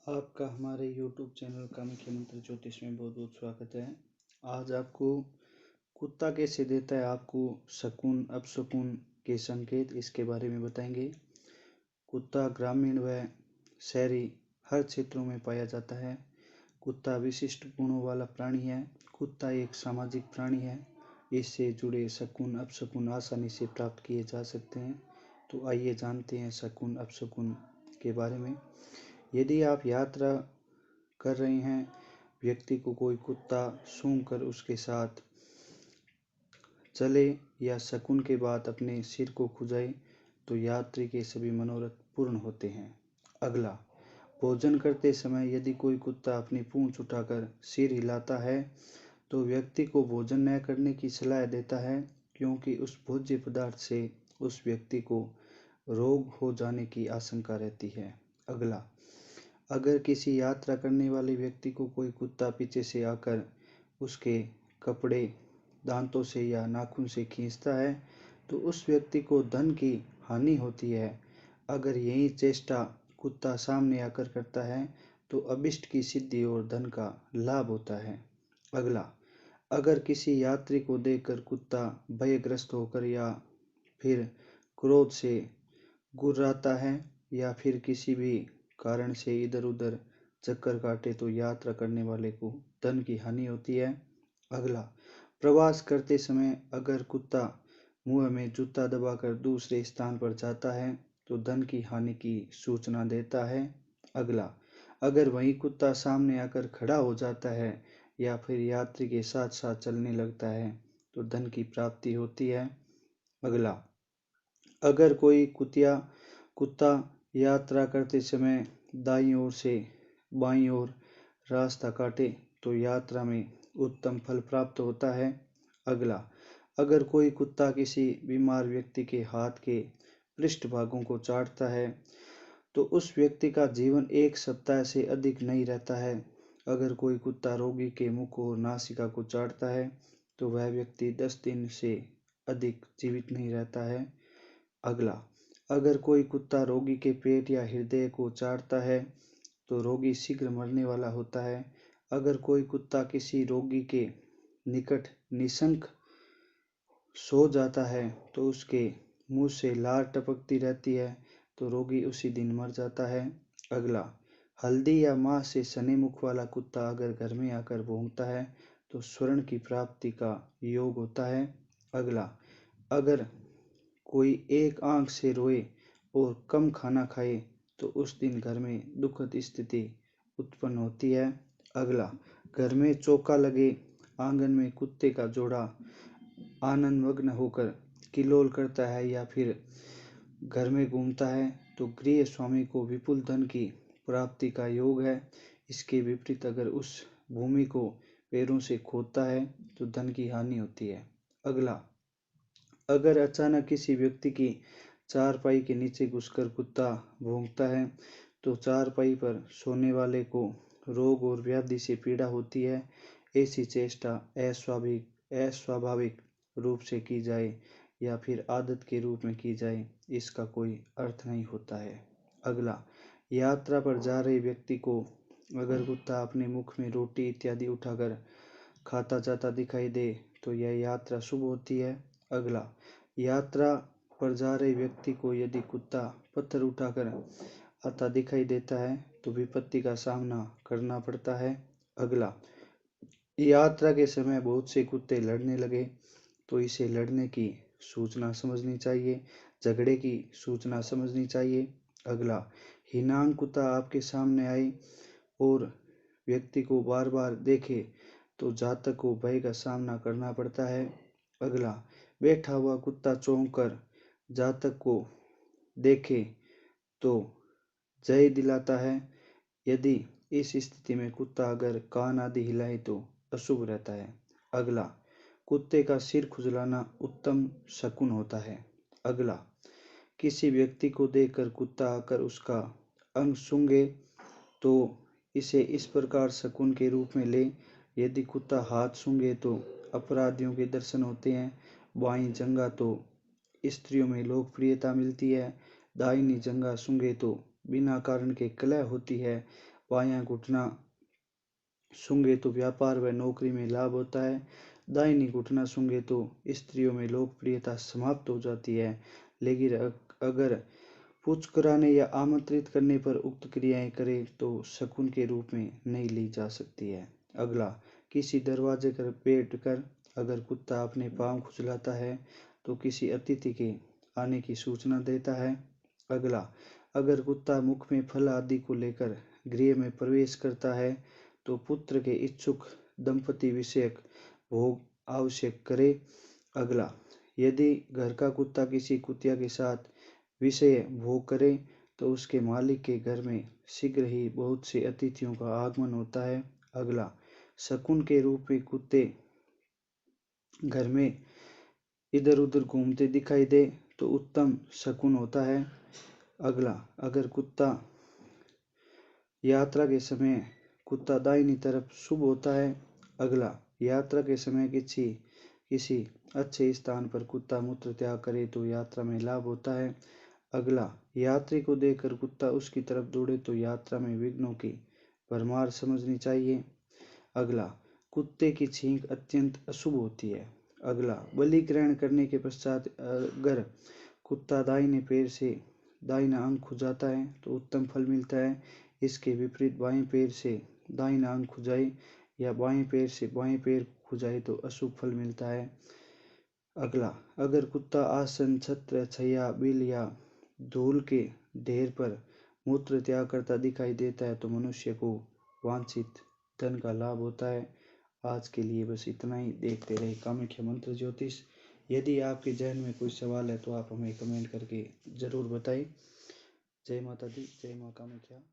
आपका हमारे YouTube channel का मुख्यमंत्री ज्योतिष में बहुत बहुत स्वागत है। आज आपको कुत्ता कैसे देता है आपको शकुन अपशकुन के संकेत, इसके बारे में बताएंगे। कुत्ता ग्रामीण व शहरी हर क्षेत्रों में पाया जाता है। कुत्ता विशिष्ट गुणों वाला प्राणी है। कुत्ता एक सामाजिक प्राणी है। इससे जुड़े शकुन अपशकुन आसानी से प्राप्त किए जा सकते हैं। तो आइए जानते हैं शकुन अपशकुन के बारे में। यदि आप यात्रा कर रहे हैं, व्यक्ति को कोई कुत्ता सूंघ कर उसके साथ चले या शकुन के बाद अपने सिर को खुजाए तो यात्री के सभी मनोरथ पूर्ण होते हैं। अगला, भोजन करते समय यदि कोई कुत्ता अपनी पूंछ उठाकर सिर हिलाता है तो व्यक्ति को भोजन न करने की सलाह देता है, क्योंकि उस भोज्य पदार्थ से उस व्यक्ति को रोग हो जाने की आशंका रहती है। अगला, अगर किसी यात्रा करने वाले व्यक्ति को कोई कुत्ता पीछे से आकर उसके कपड़े दांतों से या नाखून से खींचता है तो उस व्यक्ति को धन की हानि होती है। अगर यही चेष्टा कुत्ता सामने आकर करता है तो अभिष्ट की सिद्धि और धन का लाभ होता है। अगला, अगर किसी यात्री को देखकर कुत्ता भयग्रस्त होकर या फिर क्रोध से गुर्राता है या फिर किसी भी कारण से इधर उधर चक्कर काटे तो यात्रा करने वाले को धन की हानि होती है। अगला, प्रवास करते समय अगर कुत्ता मुंह में जूता दबाकर दूसरे स्थान पर जाता है तो धन की हानि की सूचना देता है। अगला, अगर वही कुत्ता सामने आकर खड़ा हो जाता है या फिर यात्री के साथ साथ चलने लगता है तो धन की प्राप्ति होती है। अगला, अगर कोई कुत्ता यात्रा करते समय दाईं ओर से बाईं ओर रास्ता काटे तो यात्रा में उत्तम फल प्राप्त होता है। अगला, अगर कोई कुत्ता किसी बीमार व्यक्ति के हाथ के पृष्ठ भागों को चाटता है तो उस व्यक्ति का जीवन 1 सप्ताह से अधिक नहीं रहता है। अगर कोई कुत्ता रोगी के मुख और नासिका को चाटता है तो वह व्यक्ति 10 दिन से अधिक जीवित नहीं रहता है। अगला, अगर कोई कुत्ता रोगी के पेट या हृदय को चाटता है तो रोगी शीघ्र मरने वाला होता है। अगर कोई कुत्ता किसी रोगी के निकट निशंक सो जाता है तो उसके मुंह से लार टपकती रहती है तो रोगी उसी दिन मर जाता है। अगला, हल्दी या मांस से सने मुख वाला कुत्ता अगर घर में आकर भौंकता है तो स्वर्ण की प्राप्ति का योग होता है। अगला, अगर कोई एक आंख से रोए और कम खाना खाए तो उस दिन घर में दुखद स्थिति उत्पन्न होती है। अगला, घर में चौका लगे आंगन में कुत्ते का जोड़ा आनंद मग्न होकर किलोल करता है या फिर घर में घूमता है तो गृह स्वामी को विपुल धन की प्राप्ति का योग है। इसके विपरीत अगर उस भूमि को पैरों से खोदता है तो धन की हानि होती है। अगला, अगर अचानक किसी व्यक्ति की चारपाई के नीचे घुसकर कुत्ता भौंकता है तो चारपाई पर सोने वाले को रोग और व्याधि से पीड़ा होती है। ऐसी चेष्टा अस्वाभाविक रूप से की जाए या फिर आदत के रूप में की जाए, इसका कोई अर्थ नहीं होता है। अगला, यात्रा पर जा रहे व्यक्ति को अगर कुत्ता अपने मुख में रोटी इत्यादि उठाकर खाता जाता दिखाई दे तो यह यात्रा शुभ होती है। अगला, यात्रा पर जा रहे व्यक्ति को यदि कुत्ता पत्थर उठाकर आता दिखाई देता है तो विपत्ति का सामना करना पड़ता है। अगला, यात्रा के समय बहुत से कुत्ते लड़ने लगे तो इसे लड़ने की सूचना समझनी चाहिए, झगड़े की सूचना समझनी चाहिए। अगला, हिनांग कुत्ता आपके सामने आए और व्यक्ति को बार बार देखे तो जातक को भय का सामना करना पड़ता है। अगला, बैठा हुआ कुत्ता चौंक कर जातक को देखे तो जय दिलाता है। यदि इस स्थिति में कुत्ता अगर कान आदि हिलाए तो अशुभ रहता है। अगला, कुत्ते का सिर खुजलाना उत्तम शकुन होता है। अगला, किसी व्यक्ति को देखकर कुत्ता आकर उसका अंग सूंघे तो इसे इस प्रकार शकुन के रूप में ले। यदि कुत्ता हाथ सूंघे तो अपराधियों के दर्शन होते हैं। बाईं जंघा तो स्त्रियों में लोकप्रियता मिलती है। दाहिनी जंघा सूंघे तो बिना कारण के कलह होती है। बायां घुटना सूंघे तो व्यापार व नौकरी में लाभ होता है। दाहिनी घुटना सूंघे तो स्त्रियों में लोकप्रियता समाप्त हो जाती है। लेकिन अगर पुचकारने या आमंत्रित करने पर उक्त क्रियाएं करे तो शकुन के रूप में नहीं ली जा सकती है। अगला, किसी दरवाजे पर बैठकर अगर कुत्ता अपने पाँव खुजलाता है तो किसी अतिथि के आने की सूचना देता है। अगला, अगर कुत्ता मुख में फल आदि को लेकर गृह में प्रवेश करता है तो पुत्र के इच्छुक दंपति विषयक भोग आवश्यक करे। अगला, यदि घर का कुत्ता किसी कुतिया के साथ विषय भोग करे तो उसके मालिक के घर में शीघ्र ही बहुत से अतिथियों का आगमन होता है। अगला, शकुन के रूप में कुत्ते घर में इधर उधर घूमते दिखाई दे तो उत्तम शकुन होता है। अगला, अगर कुत्ता यात्रा के समय कुत्ता दाहिनी तरफ शुभ होता है। अगला, यात्रा के समय किसी अच्छे स्थान पर कुत्ता मूत्र त्याग करे तो यात्रा में लाभ होता है। अगला, यात्री को देखकर कुत्ता उसकी तरफ दौड़े तो यात्रा में विघ्नों की भरमार समझनी चाहिए। अगला, कुत्ते की छींक अत्यंत अशुभ होती है। अगला, बलि ग्रहण करने के पश्चात अगर कुत्ता दाहिने पैर से दाहिना अंग खुजाता है तो उत्तम फल मिलता है। इसके विपरीत बाएं पैर से दाहिना अंग खुजाए या बाएं पैर से बाएं पैर खुजाए तो अशुभ फल मिलता है। अगला, अगर कुत्ता आसन, छत्र, छैया, बिल या धूल के ढेर पर मूत्र त्याग करता दिखाई देता है तो मनुष्य को वांछित धन का लाभ होता है। आज के लिए बस इतना ही। देखते रहे कामाख्या मंत्र ज्योतिष। यदि आपके जहन में कोई सवाल है तो आप हमें कमेंट करके ज़रूर बताएं। जय माता दी, जय माँ कामाख्या।